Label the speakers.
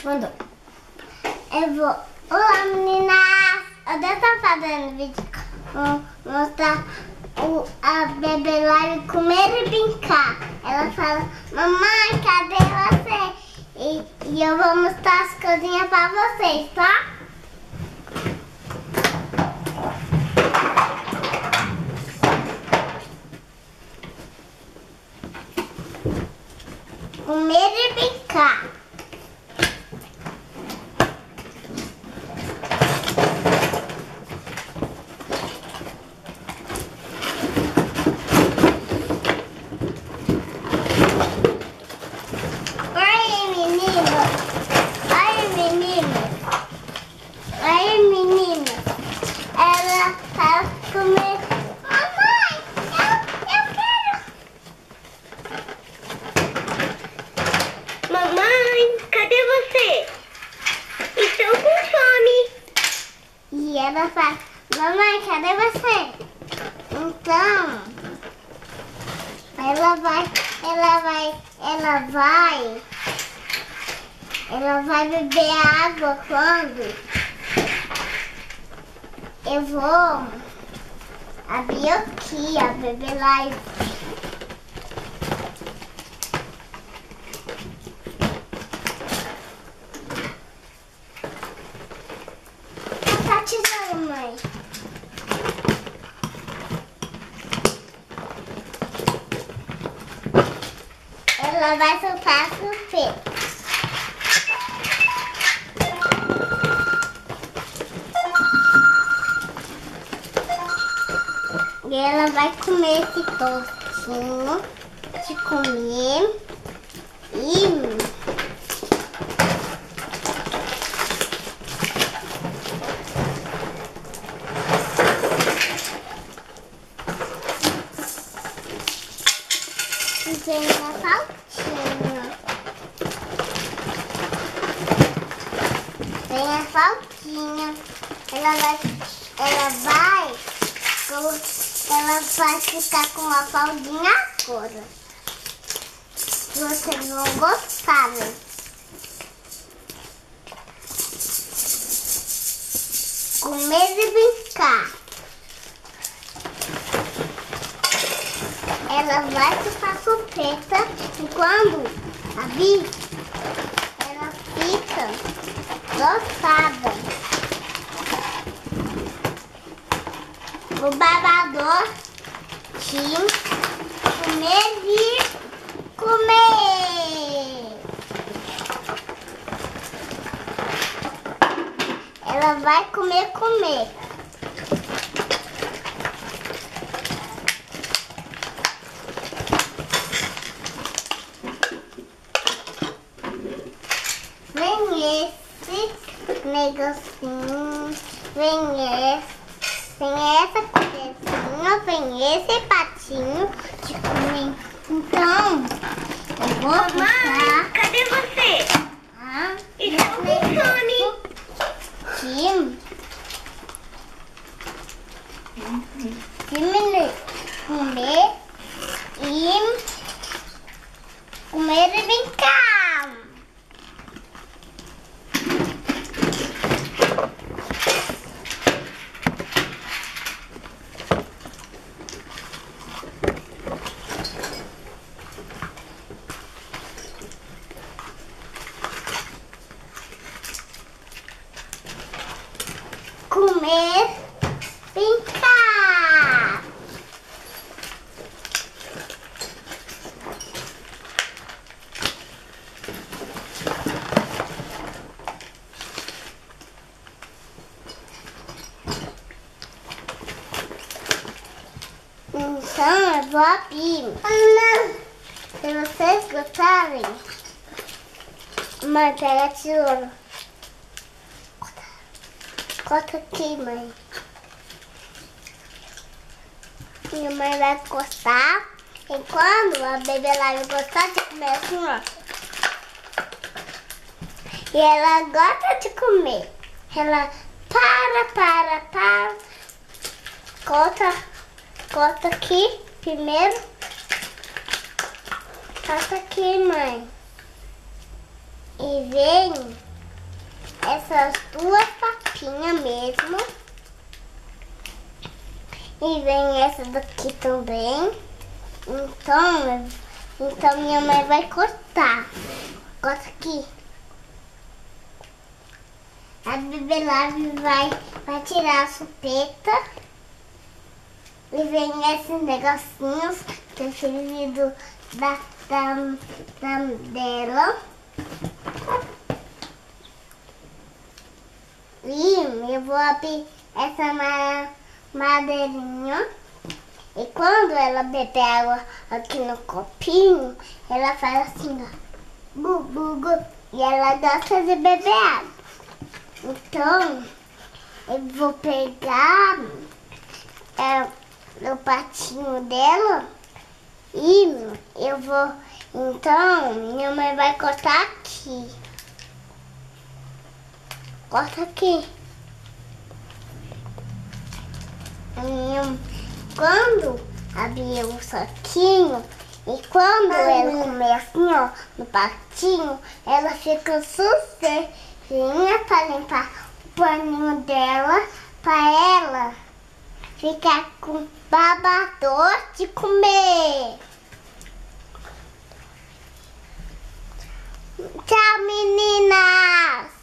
Speaker 1: Mandou. Eu vou. Olá, meninas! Eu estou fazendo vídeo mostrar a bebê lá comer e brincar. Ela fala: mamãe, cadê você? E eu vou mostrar as coisinhas pra vocês, tá? Comer e brincar. Ela tá comendo. Mamãe, eu quero.
Speaker 2: Mamãe, cadê você? Estou com fome.
Speaker 1: E ela fala: mamãe, cadê você? Então, ela vai beber água quando eu vou abrir aqui a bebê lá. Tá tesoura, mãe. Ela vai soltar a surpresa. E ela vai comer esse tostinho de comer e vem a faltinha. Vem a faltinha. Ela vai ficar com uma faldinha agora. Vocês vão gostar, né? Comer e brincar. Ela vai ficar surpresa e quando abrir, ela fica gostada. O babador de comer e comer. Ela vai comer. Vem esse negocinho, vem essa colherzinha, vem esse patinho de comer. Então, eu vou
Speaker 2: Mamãe, cadê você? Estou com fome.
Speaker 1: Comer e brincar. Comer, brincar. Então eu vou abrir. Se vocês gostarem, mãe, pega a tesoura. Corta aqui, mãe. Minha mãe vai gostar. E quando a bebê lá vai gostar de comer assim, ó. E ela gosta de comer. Ela para. Corta aqui primeiro. Corta aqui, mãe. E vem essas duas papinhas mesmo. E vem essa daqui também. Então minha mãe vai cortar. Corta aqui. A Bebê Lave vai tirar a chupeta. E vem esses negocinhos preferidos dela. E eu vou abrir essa madeirinha. E quando ela beber água aqui no copinho, ela faz assim, ó. Bu, bu, bu. E ela gosta de beber água. Então, eu vou pegar o patinho dela e eu vou... Então, minha mãe vai cortar aqui. Corta aqui. Quando abrir o saquinho e quando ela comer assim, ó, no patinho, ela fica sujinha para limpar o paninho dela, para ela ficar com babador de comer. Tchau, meninas!